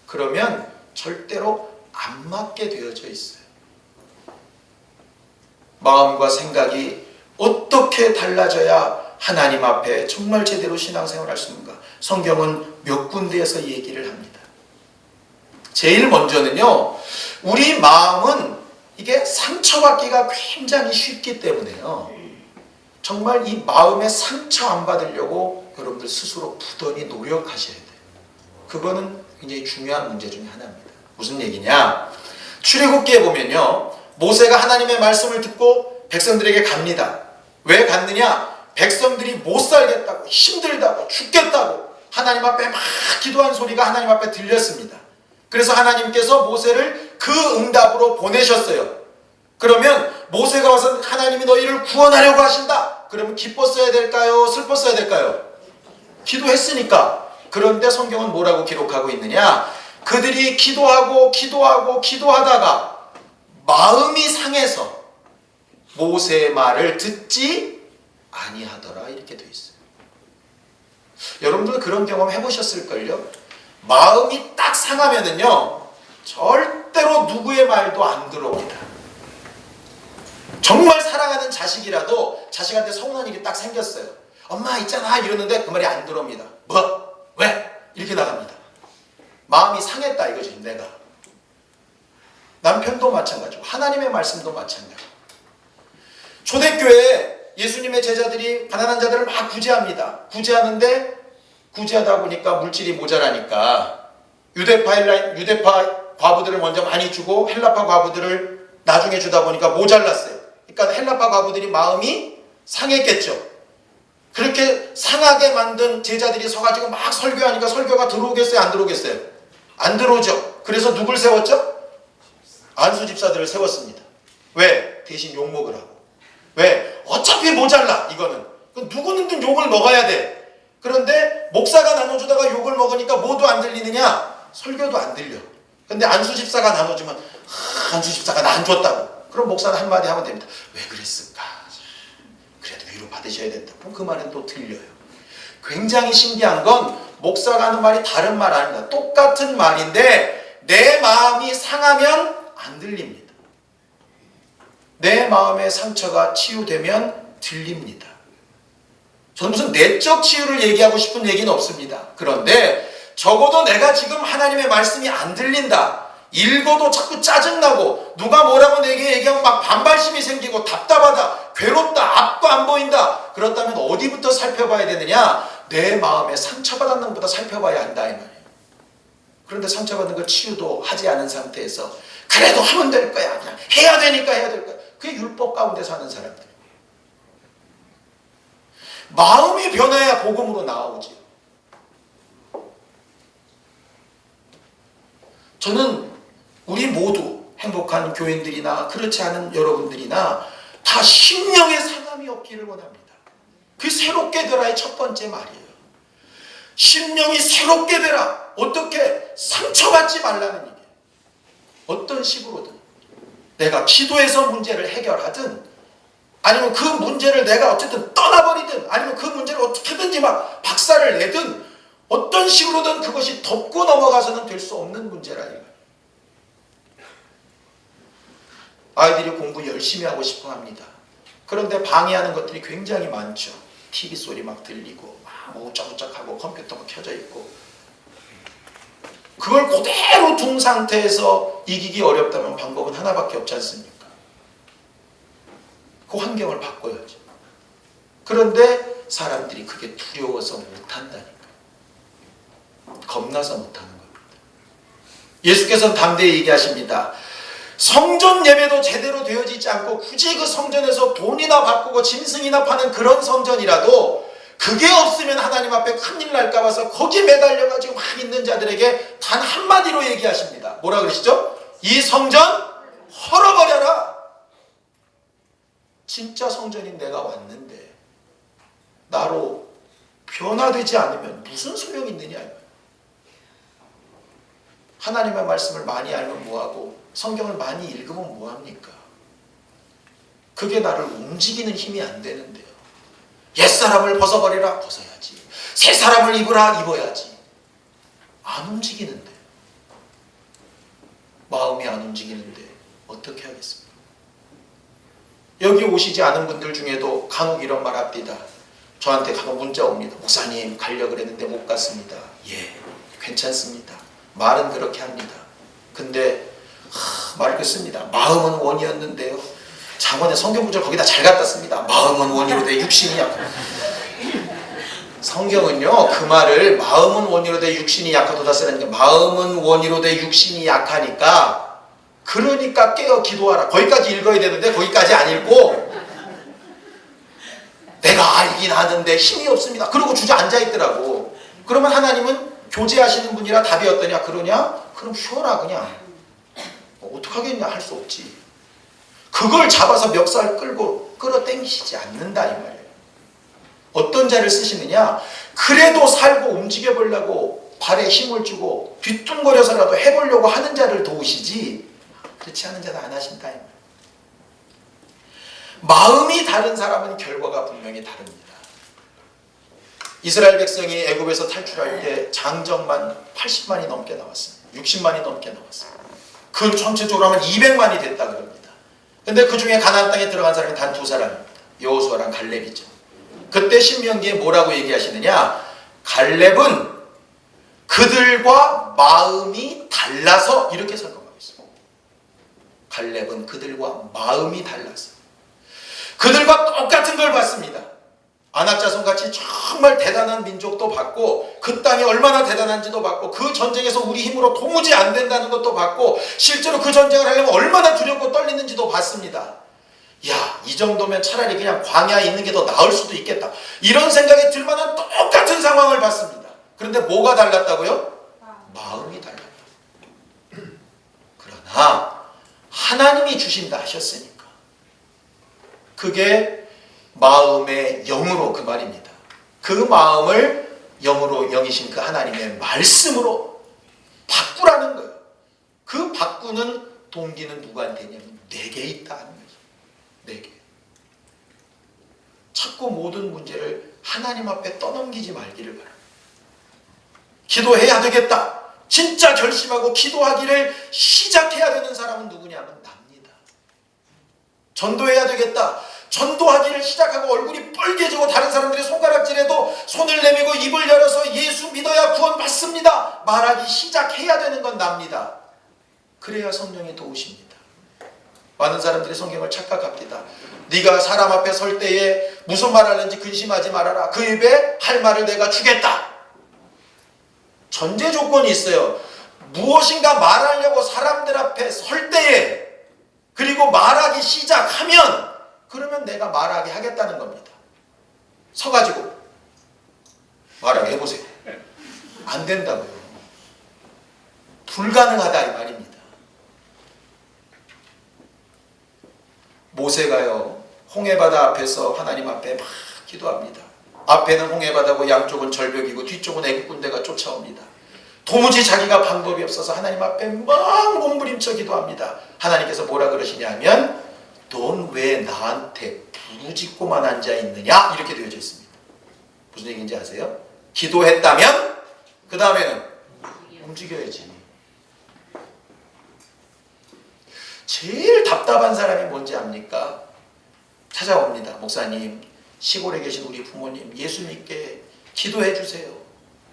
그러면 절대로 안 맞게 되어져 있어요. 마음과 생각이 어떻게 달라져야 하나님 앞에 정말 제대로 신앙생활을 할 수 있는가? 성경은 몇 군데에서 얘기를 합니다. 제일 먼저는요, 우리 마음은 이게 상처받기가 굉장히 쉽기 때문에요. 정말 이 마음에 상처 안 받으려고 여러분들 스스로 부단히 노력하셔야 돼요. 그거는 굉장히 중요한 문제 중에 하나입니다. 무슨 얘기냐? 출애굽기에 보면요, 모세가 하나님의 말씀을 듣고 백성들에게 갑니다. 왜 갔느냐? 백성들이 못 살겠다고, 힘들다고, 죽겠다고 하나님 앞에 막 기도한 소리가 하나님 앞에 들렸습니다. 그래서 하나님께서 모세를 그 응답으로 보내셨어요. 그러면 모세가 와서 하나님이 너희를 구원하려고 하신다. 그러면 기뻤어야 될까요? 슬펐어야 될까요? 기도했으니까. 그런데 성경은 뭐라고 기록하고 있느냐? 그들이 기도하다가 마음이 상해서 모세의 말을 듣지 아니하더라 이렇게 돼 있어요. 여러분들 그런 경험 해보셨을걸요? 마음이 딱 상하면은요 절대로 누구의 말도 안 들어옵니다. 정말 사랑하는 자식이라도 자식한테 서운한 일이 딱 생겼어요. 엄마 있잖아 이러는데 그 말이 안 들어옵니다. 뭐? 왜? 이렇게 나갑니다. 마음이 상했다 이거지. 내가 남편도 마찬가지고 하나님의 말씀도 마찬가지고. 초대교회에 예수님의 제자들이 가난한 자들을 막 구제합니다. 구제하는데 구제하다 보니까 물질이 모자라니까 유대파 과부들을 먼저 많이 주고 헬라파 과부들을 나중에 주다 보니까 모자랐어요. 그러니까 헬라파 과부들이 마음이 상했겠죠. 그렇게 상하게 만든 제자들이 서가지고 막 설교하니까 설교가 들어오겠어요? 안 들어오겠어요? 안 들어오죠. 그래서 누굴 세웠죠? 안수 집사들을 세웠습니다. 왜? 대신 욕먹을 하고. 왜? 어차피 모자라 이거는. 누구는 욕을 먹어야 돼. 그런데 목사가 나눠주다가 욕을 먹으니까 뭐도 안 들리느냐? 설교도 안 들려. 근데 안수 집사가 나눠주면 안수 집사가 나 안 줬다고. 그럼 목사는 한마디 하면 됩니다. 왜 그랬을까? 그래도 위로 받으셔야 된다. 그럼 그 말은 또 들려요. 굉장히 신기한 건 목사가 하는 말이 다른 말 아닙니다. 똑같은 말인데 내 마음이 상하면 안 들립니다. 내 마음의 상처가 치유되면 들립니다. 저는 무슨 내적 치유를 얘기하고 싶은 얘기는 없습니다. 그런데 적어도 내가 지금 하나님의 말씀이 안 들린다. 읽어도 자꾸 짜증나고 누가 뭐라고 내게 얘기하면 막 반발심이 생기고 답답하다. 괴롭다. 앞도 안 보인다. 그렇다면 어디부터 살펴봐야 되느냐? 내 마음에 상처받았는 것보다 살펴봐야 한다 이 말이에요. 그런데 상처받은 걸 치유도 하지 않은 상태에서 그래도 하면 될 거야. 그냥 해야 되니까 해야 될 거야. 그게 율법 가운데 사는 사람들. 마음이 변해야 복음으로 나오지. 저는 우리 모두 행복한 교인들이나 그렇지 않은 여러분들이나 다 심령의 상함이 없기를 원합니다. 그 새롭게 되라의 첫 번째 말이에요. 심령이 새롭게 되라. 어떻게? 상처받지 말라는 얘기예요. 어떤 식으로든 내가 기도해서 문제를 해결하든 아니면 그 문제를 내가 어쨌든 떠나버리든 아니면 그 문제를 어떻게든지 막 박살을 내든 어떤 식으로든 그것이 덮고 넘어가서는 될 수 없는 문제라 이거예요. 아이들이 공부 열심히 하고 싶어 합니다. 그런데 방해하는 것들이 굉장히 많죠. TV 소리 막 들리고 막 우쩍우쩍하고 컴퓨터가 켜져 있고 그걸 그대로 둔 상태에서 이기기 어렵다면 방법은 하나밖에 없지 않습니까? 그 환경을 바꿔야죠. 그런데 사람들이 그게 두려워서 못한다니까. 겁나서 못하는 겁니다. 예수께서는 담대히 얘기하십니다. 성전 예배도 제대로 되어지지 않고 굳이 그 성전에서 돈이나 바꾸고 짐승이나 파는 그런 성전이라도 그게 없으면 하나님 앞에 큰일 날까 봐서 거기 매달려가지고 막 있는 자들에게 단 한마디로 얘기하십니다. 뭐라 그러시죠? 이 성전 헐어버려라. 진짜 성전인 내가 왔는데 나로 변화되지 않으면 무슨 소용이 있느냐. 하나님의 말씀을 많이 알면 뭐하고 성경을 많이 읽으면 뭐합니까? 그게 나를 움직이는 힘이 안 되는데요. 옛사람을 벗어버리라. 벗어야지. 새사람을 입으라. 입어야지. 안 움직이는데. 마음이 안 움직이는데 어떻게 하겠습니까? 여기 오시지 않은 분들 중에도 간혹 이런 말 합니다. 저한테 간혹 문자 옵니다. 목사님 가려고 그랬는데 못 갔습니다. 예, 괜찮습니다. 말은 그렇게 합니다. 근데 말을 그렇습니다. 마음은 원이었는데요. 장원의 성경구절 거기다 잘 갖다 씁니다. 마음은 원이로 돼 육신이 약하다. 성경은요 그 말을 마음은 원이로 돼 육신이 약하도다 쓰라는 게 마음은 원이로 돼 육신이 약하니까 그러니까 깨어 기도하라. 거기까지 읽어야 되는데 거기까지 안 읽고 내가 알긴 아는데 힘이 없습니다. 그러고 주저앉아 있더라고. 그러면 하나님은 교제하시는 분이라 답이 어떠냐? 그러냐? 그럼 쉬어라 그냥. 어떡하겠냐? 할 수 없지. 그걸 잡아서 멱살 끌고 끌어당기시지 않는다 이 말이에요. 어떤 자를 쓰시느냐? 그래도 살고 움직여보려고 발에 힘을 주고 뒤뚱거려서라도 해보려고 하는 자를 도우시지 그렇지 않은 자는 안 하신다 이 말이에요. 마음이 다른 사람은 결과가 분명히 다릅니다. 이스라엘 백성이 애굽에서 탈출할 때 장정만 80만이 넘게 나왔어요. 60만이 넘게 나왔어요. 그 전체적으로 하면 200만이 됐다 그럽니다. 근데 그 중에 가나안 땅에 들어간 사람이 단 2사람입니다. 여호수아랑 갈렙이죠. 그때 신명기에 뭐라고 얘기하시느냐? 갈렙은 그들과 마음이 달라서 이렇게 설명하고 있습니다. 갈렙은 그들과 마음이 달라서 그들과 똑같은 걸 봤습니다. 안악자손같이 정말 대단한 민족도 봤고 그 땅이 얼마나 대단한지도 봤고 그 전쟁에서 우리 힘으로 도무지 안 된다는 것도 봤고 실제로 그 전쟁을 하려면 얼마나 두렵고 떨리는지도 봤습니다. 야, 이 정도면 차라리 그냥 광야에 있는 게 더 나을 수도 있겠다. 이런 생각이 들 만한 똑같은 상황을 봤습니다. 그런데 뭐가 달랐다고요? 마음이 달랐다. 그러나 하나님이 주신다 하셨으니까 그게 마음의 영으로 그 말입니다. 그 마음을 영으로 영이신 그 하나님의 말씀으로 바꾸라는 거예요. 그 바꾸는 동기는 누구한테 있냐면 내게 있다 하는 거죠. 내게. 자꾸 모든 문제를 하나님 앞에 떠넘기지 말기를 바랍니다. 기도해야 되겠다. 진짜 결심하고 기도하기를 시작해야 되는 사람은 누구냐면 납니다. 전도해야 되겠다. 전도하기를 시작하고 얼굴이 빨개지고 다른 사람들이 손가락질해도 손을 내밀고 입을 열어서 예수 믿어야 구원 받습니다. 말하기 시작해야 되는 건 납니다. 그래야 성령이 도우십니다. 많은 사람들이 성경을 착각합니다. 네가 사람 앞에 설 때에 무슨 말 하는지 근심하지 말아라. 그 입에 할 말을 내가 주겠다. 전제 조건이 있어요. 무엇인가 말하려고 사람들 앞에 설 때에 그리고 말하기 시작하면 그러면 내가 말하게 하겠다는 겁니다. 서가지고 말하게 해보세요. 안 된다고요. 불가능하다 이 말입니다. 모세가요 홍해바다 앞에서 하나님 앞에 막 기도합니다. 앞에는 홍해바다고 양쪽은 절벽이고 뒤쪽은 애국 군대가 쫓아옵니다. 도무지 자기가 방법이 없어서 하나님 앞에 막 몸부림쳐 기도합니다. 하나님께서 뭐라 그러시냐면 넌 왜 나한테 부르짖고만 앉아있느냐 이렇게 되어져 있습니다. 무슨 얘기인지 아세요? 기도했다면 그 다음에는 움직여야지. 제일 답답한 사람이 뭔지 압니까? 찾아옵니다. 목사님, 시골에 계신 우리 부모님 예수 믿게 기도해 주세요.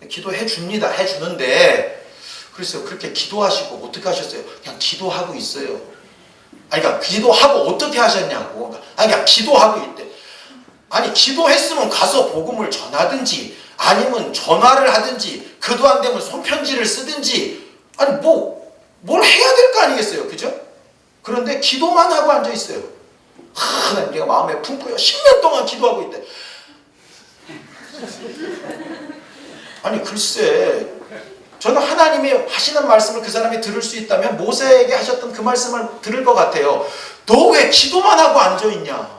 기도해 줍니다. 해주는데 그래서 그렇게 기도하시고 어떻게 하셨어요? 그냥 기도하고 있어요. 아니 그러니까 기도하고 어떻게 하셨냐고. 아니 그냥 기도하고 있대. 아니 기도했으면 가서 복음을 전하든지 아니면 전화를 하든지 그도 안 되면 손편지를 쓰든지 아니 뭘 해야 될 거 아니겠어요. 그죠? 그런데 기도만 하고 앉아 있어요. 하나님 내가 마음에 품고요. 10년 동안 기도하고 있대. 아니 글쎄 저는 하나님이 하시는 말씀을 그 사람이 들을 수 있다면 모세에게 하셨던 그 말씀을 들을 것 같아요. 너 왜 기도만 하고 앉아있냐?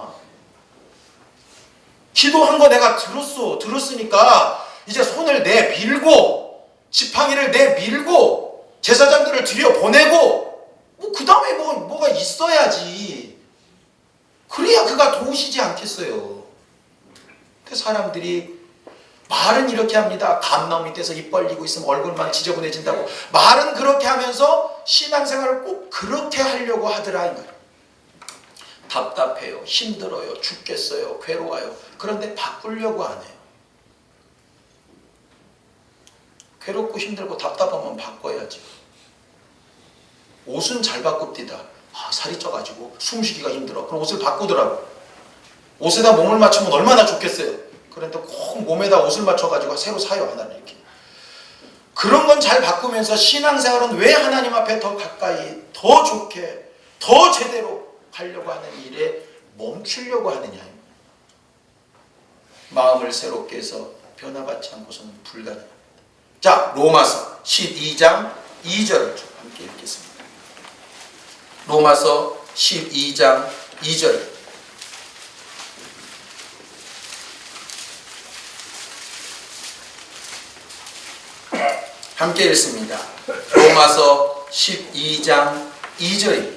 기도한 거 내가 들었으니까 이제 손을 내밀고 지팡이를 내밀고 제사장들을 들여보내고 그 다음에 뭐가 있어야지. 그래야 그가 도우시지 않겠어요. 근데 사람들이 말은 이렇게 합니다. 감나무 밑에서 입 벌리고 있으면 얼굴만 지저분해진다고. 말은 그렇게 하면서 신앙생활을 꼭 그렇게 하려고 하더라 이 말. 답답해요. 힘들어요. 죽겠어요. 괴로워요. 그런데 바꾸려고 안 해요. 괴롭고 힘들고 답답하면 바꿔야지. 옷은 잘 바꿉디다. 살이 쪄가지고 숨쉬기가 힘들어. 그럼 옷을 바꾸더라고. 옷에다 몸을 맞추면 얼마나 좋겠어요. 그런데 꼭 몸에다 옷을 맞춰가지고 새로 사요 하나를 이렇게. 그런 건 잘 바꾸면서 신앙생활은 왜 하나님 앞에 더 가까이 더 좋게 더 제대로 가려고 하는 일에 멈추려고 하느냐. 마음을 새롭게 해서 변화받지 않고서는 불가능합니다. 자, 로마서 12장 2절을 좀 함께 읽겠습니다. 로마서 12장 2절. 함께 읽습니다. 로마서 12장 2절입니다.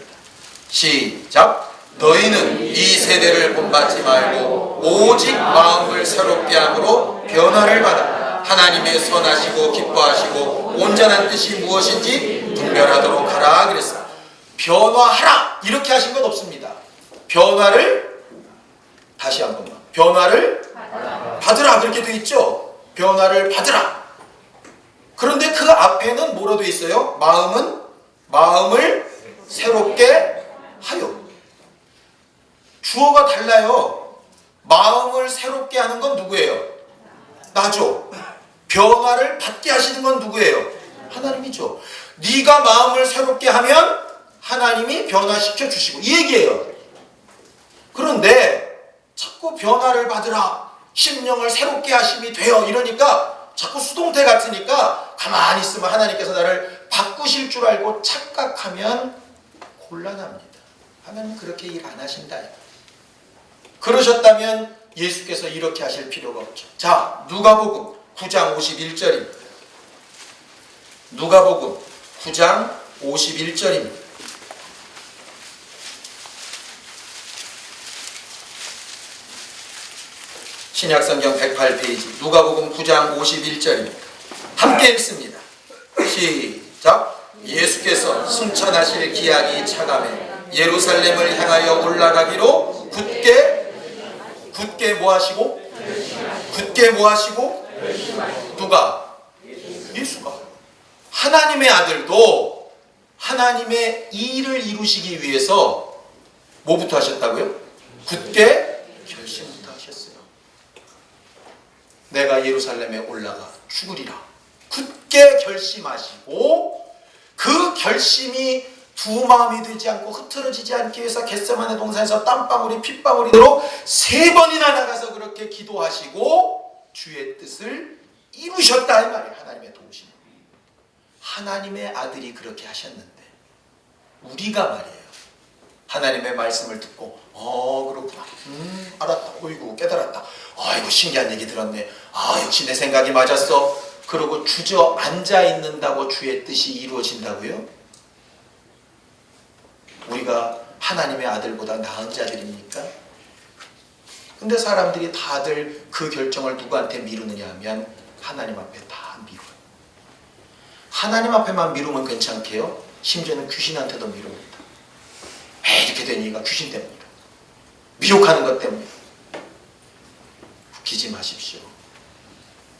시작. 너희는 이 세대를 본받지 말고 오직 마음을 새롭게 함으로 변화를 받아 하나님의 선하시고 기뻐하시고 온전한 뜻이 무엇인지 분별하도록 하라 그랬습니다. 변화하라 이렇게 하신 건 없습니다. 변화를 다시 한 번만 변화를 받으라 그렇게 되어 있죠. 변화를 받으라. 그런데 그 앞에는 뭐로 되어 있어요? 마음을 새롭게 하여. 주어가 달라요. 마음을 새롭게 하는 건 누구예요? 나죠. 변화를 받게 하시는 건 누구예요? 하나님이죠. 네가 마음을 새롭게 하면 하나님이 변화시켜 주시고 이 얘기예요. 그런데 자꾸 변화를 받으라, 심령을 새롭게 하심이 되어 이러니까 자꾸 수동태 같으니까 가만히 있으면 하나님께서 나를 바꾸실 줄 알고 착각하면 곤란합니다. 하나님 그렇게 일 안 하신다. 그러셨다면 예수께서 이렇게 하실 필요가 없죠. 자, 누가복음 9장 51절입니다. 누가복음 9장 51절입니다. 신약성경 108페이지 누가복음 9장 51절입니다. 함께 읽습니다. 시작. 예수께서 승천하실 기약이 차감해 예루살렘을 향하여 올라가기로 굳게 뭐 하시고? 굳게 뭐 하시고? 누가? 예수가. 하나님의 아들도 하나님의 일을 이루시기 위해서 뭐부터 하셨다고요? 굳게 결심부터 하셨어요. 내가 예루살렘에 올라가 죽으리라. 굳게 결심하시고 그 결심이 두 마음이 되지 않고 흐트러지지 않기 위해서 겟세마네 동산에서 땀방울이 핏방울이 도록 3번이나 나가서 그렇게 기도하시고 주의 뜻을 이루셨다 이 말이에요. 하나님의 도우심. 하나님의 아들이 그렇게 하셨는데 우리가 말이에요. 하나님의 말씀을 듣고 그렇구나. 알았다. 어이구 깨달았다. 아이고 신기한 얘기 들었네. 역시 내 생각이 맞았어. 그러고 주저앉아 있는다고 주의 뜻이 이루어진다고요? 우리가 하나님의 아들보다 나은 자들입니까? 근데 사람들이 다들 그 결정을 누구한테 미루느냐 하면 하나님 앞에 다 미뤄요. 하나님 앞에만 미루면 괜찮게요. 심지어는 귀신한테도 미룹니다. 이렇게 된 이유가 귀신 때문이라. 미혹하는 것 때문이라. 웃기지 마십시오.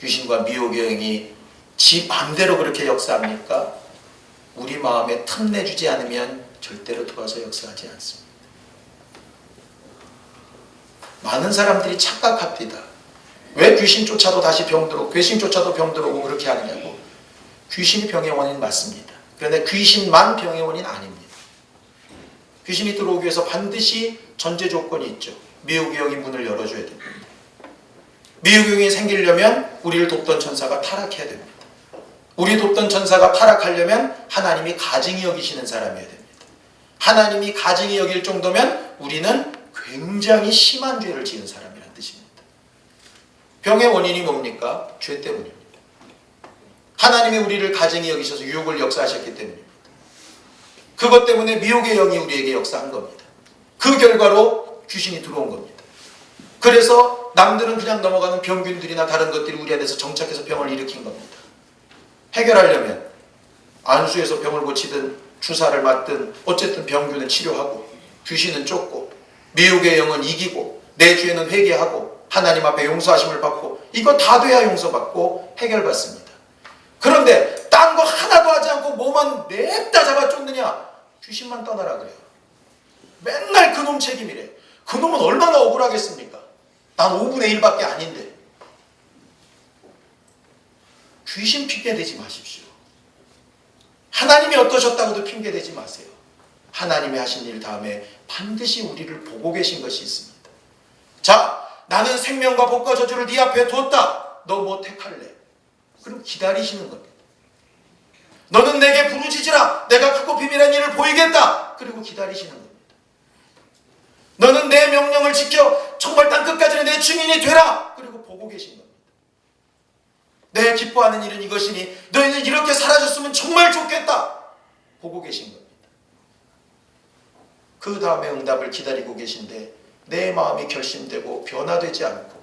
귀신과 미혹의 영이 지 맘대로 그렇게 역사합니까? 우리 마음에 틈내주지 않으면 절대로 들어와서 역사하지 않습니다. 많은 사람들이 착각합니다. 왜 귀신 쫓아도 다시 병 들어오고 귀신 쫓아도 병 들어오고 그렇게 하느냐고. 귀신이 병의 원인 맞습니다. 그런데 귀신만 병의 원인 아닙니다. 귀신이 들어오기 위해서 반드시 전제 조건이 있죠. 미혹의 영이 문을 열어줘야 됩니다. 미혹의 영이 생기려면 우리를 돕던 천사가 타락해야 됩니다. 우리 돕던 천사가 타락하려면 하나님이 가증히 여기시는 사람이어야 됩니다. 하나님이 가증히 여길 정도면 우리는 굉장히 심한 죄를 지은 사람이라는 뜻입니다. 병의 원인이 뭡니까? 죄 때문입니다. 하나님이 우리를 가증히 여기셔서 유혹을 역사하셨기 때문입니다. 그것 때문에 미혹의 영이 우리에게 역사한 겁니다. 그 결과로 귀신이 들어온 겁니다. 그래서 남들은 그냥 넘어가는 병균들이나 다른 것들이 우리 안에서 정착해서 병을 일으킨 겁니다. 해결하려면 안수에서 병을 고치든 주사를 맞든 어쨌든 병균은 치료하고 귀신은 쫓고 미혹의 영은 이기고 내 죄는 회개하고 하나님 앞에 용서하심을 받고 이거 다 돼야 용서받고 해결받습니다. 그런데 딴 거 하나도 하지 않고 뭐만 냅다 잡아 쫓느냐? 귀신만 떠나라 그래요. 맨날 그놈 책임이래. 그놈은 얼마나 억울하겠습니까? 난 5분의 1밖에 아닌데. 귀신 핑계대지 마십시오. 하나님이 어떠셨다고도 핑계대지 마세요. 하나님이 하신 일 다음에 반드시 우리를 보고 계신 것이 있습니다. 자, 나는 생명과 복과 저주를 네 앞에 두었다. 너 뭐 택할래? 그럼 기다리시는 겁니다. 너는 내게 부르짖으라. 내가 크고 비밀한 일을 보이겠다. 그리고 기다리시는 겁니다. 너는 내 명령을 지켜 정말 땅끝까지는 내 증인이 되라. 그리고 보고 계신 겁니다. 내 기뻐하는 일은 이것이니 너희는 이렇게 살아줬으면 정말 좋겠다. 보고 계신 겁니다. 그 다음에 응답을 기다리고 계신데 내 마음이 결심되고 변화되지 않고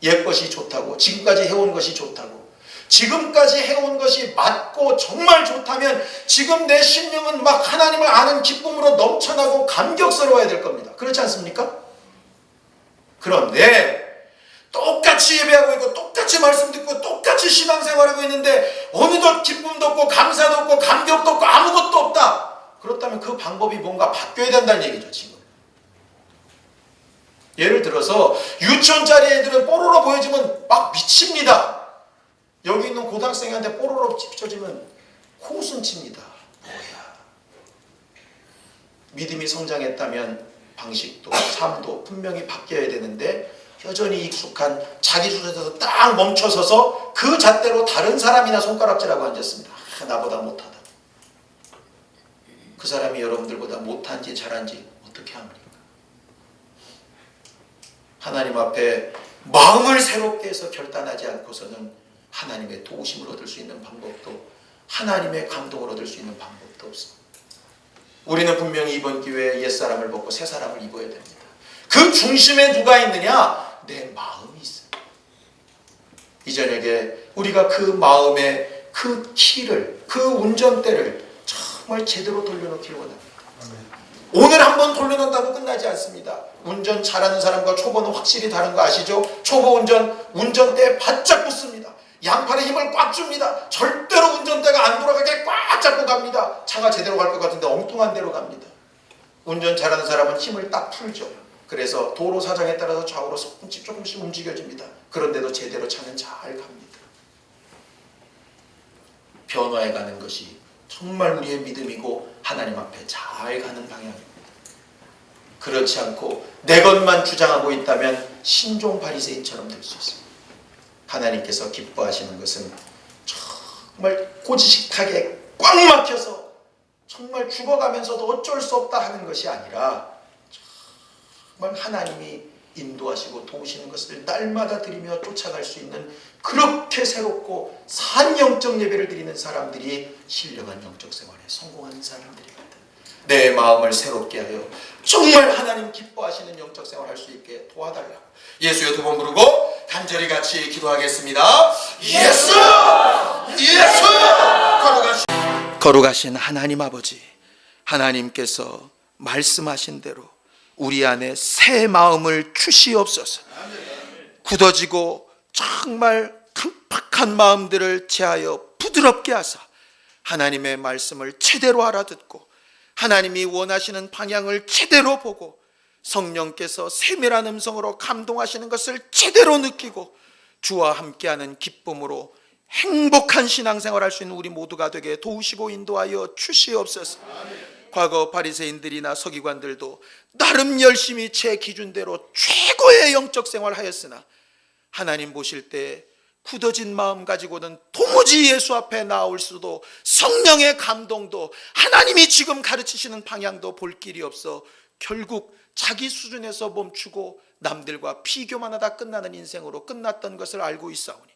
옛것이 좋다고, 지금까지 해온 것이 좋다고, 지금까지 해온 것이 맞고 정말 좋다면 지금 내 심령은 막 하나님을 아는 기쁨으로 넘쳐나고 감격스러워야 될 겁니다. 그렇지 않습니까? 그런데 똑같이 예배하고 있고 똑같이 말씀 듣고 똑같이 신앙생활하고 있는데 어느덧 기쁨도 없고 감사도 없고 감격도 없고 아무것도 없다. 그렇다면 그 방법이 뭔가 바뀌어야 된다는 얘기죠. 지금 예를 들어서 유치원짜리 애들은 뽀로로 보여주면 막 미칩니다. 여기 있는 고등학생한테 뽀로로 비춰지면 코웃음 칩니다. 뭐야. 믿음이 성장했다면 방식도 삶도 분명히 바뀌어야 되는데 여전히 익숙한 자기 수준에서 딱 멈춰서서 그 잣대로 다른 사람이나 손가락질하고 앉았습니다. 나보다 못하다. 그 사람이 여러분들보다 못한지 잘한지 어떻게 합니까? 하나님 앞에 마음을 새롭게 해서 결단하지 않고서는 하나님의 도우심을 얻을 수 있는 방법도, 하나님의 감동을 얻을 수 있는 방법도 없습니다. 우리는 분명히 이번 기회에 옛사람을 벗고 새사람을 입어야 됩니다. 그 중심에 누가 있느냐? 내 마음이 있어요. 이 저녁에 우리가 그 마음의 그 키를, 그 운전대를 정말 제대로 돌려놓기를 원합니다. 오늘 한번 돌려놓는다고 끝나지 않습니다. 운전 잘하는 사람과 초보는 확실히 다른 거 아시죠? 초보 운전대에 바짝 붙습니다. 양팔에 힘을 꽉 줍니다. 절대로 운전대가 안 돌아가게 꽉 잡고 갑니다. 차가 제대로 갈 것 같은데 엉뚱한 데로 갑니다. 운전 잘하는 사람은 힘을 딱 풀죠. 그래서 도로 사정에 따라서 좌우로 조금씩 움직여집니다. 그런데도 제대로 차는 잘 갑니다. 변화해가는 것이 정말 우리의 믿음이고 하나님 앞에 잘 가는 방향입니다. 그렇지 않고 내 것만 주장하고 있다면 신종 바리새인처럼 될 수 있습니다. 하나님께서 기뻐하시는 것은 정말 고지식하게 꽉 막혀서 정말 죽어가면서도 어쩔 수 없다 하는 것이 아니라 정말 하나님이 인도하시고 도우시는 것을 날마다 드리며 쫓아갈 수 있는 그렇게 새롭고 산 영적 예배를 드리는 사람들이 신령한 영적 생활에 성공하는 사람들입니다. 내 마음을 새롭게 하여 정말 하나님 기뻐하시는 영적 생활을 할 수 있게 도와달라고 예수여 두 번 부르고 간절히 같이 기도하겠습니다. 예수! 예수! 거룩하신 하나님 아버지, 하나님께서 말씀하신 대로 우리 안에 새 마음을 주시옵소서. 굳어지고 정말 깜박한 마음들을 제하여 부드럽게 하사 하나님의 말씀을 제대로 알아듣고 하나님이 원하시는 방향을 제대로 보고 성령께서 세밀한 음성으로 감동하시는 것을 제대로 느끼고 주와 함께하는 기쁨으로 행복한 신앙생활을 할 수 있는 우리 모두가 되게 도우시고 인도하여 주시옵소서. 과거 바리새인들이나 서기관들도 나름 열심히 제 기준대로 최고의 영적 생활을 하였으나 하나님 보실 때 굳어진 마음 가지고는 도무지 예수 앞에 나올 수도, 성령의 감동도, 하나님이 지금 가르치시는 방향도 볼 길이 없어 결국 자기 수준에서 멈추고 남들과 비교만 하다 끝나는 인생으로 끝났던 것을 알고 있사오니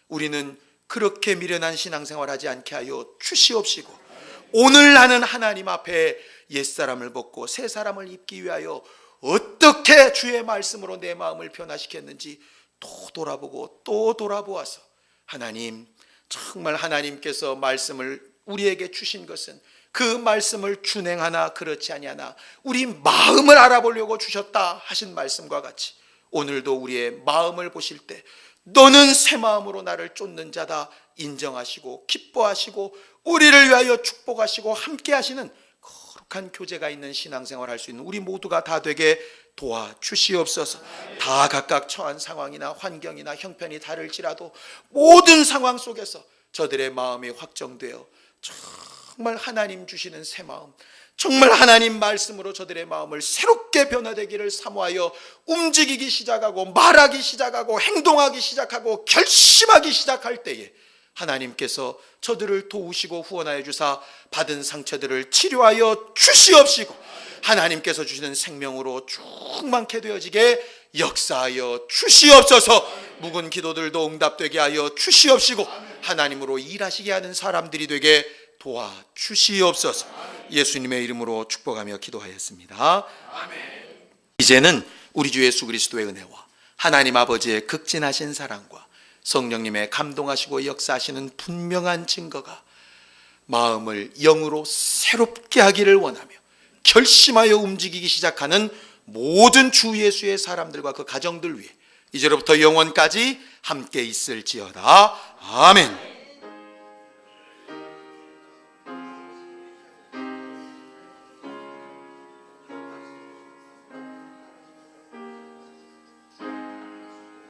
우리는 그렇게 미련한 신앙생활 하지 않게 하여 주시옵시고 오늘 나는 하나님 앞에 옛사람을 벗고 새사람을 입기 위하여 어떻게 주의 말씀으로 내 마음을 변화시켰는지 또 돌아보고 또 돌아보아서 하나님, 정말 하나님께서 말씀을 우리에게 주신 것은 그 말씀을 준행하나 그렇지 아니하나 우리 마음을 알아보려고 주셨다 하신 말씀과 같이 오늘도 우리의 마음을 보실 때 너는 새 마음으로 나를 쫓는 자다 인정하시고 기뻐하시고 우리를 위하여 축복하시고 함께 하시는 거룩한 교제가 있는 신앙생활을 할 수 있는 우리 모두가 다 되게 도와주시옵소서. 다 각각 처한 상황이나 환경이나 형편이 다를지라도 모든 상황 속에서 저들의 마음이 확정되어 정말 하나님 주시는 새 마음, 정말 하나님 말씀으로 저들의 마음을 새롭게 변화되기를 사모하여 움직이기 시작하고 말하기 시작하고 행동하기 시작하고 결심하기 시작할 때에 하나님께서 저들을 도우시고 후원하여 주사 받은 상처들을 치료하여 주시옵시고 하나님께서 주시는 생명으로 충만케 되어지게 역사하여 주시옵소서. 묵은 기도들도 응답되게 하여 주시옵시고 하나님으로 일하시게 하는 사람들이 되게 도와주시옵소서. 예수님의 이름으로 축복하며 기도하였습니다. 이제는 우리 주 예수 그리스도의 은혜와 하나님 아버지의 극진하신 사랑과 성령님의 감동하시고 역사하시는 분명한 증거가 마음을 영으로 새롭게 하기를 원하며 결심하여 움직이기 시작하는 모든 주 예수의 사람들과 그 가정들 위해 이제로부터 영원까지 함께 있을지어다. 아멘.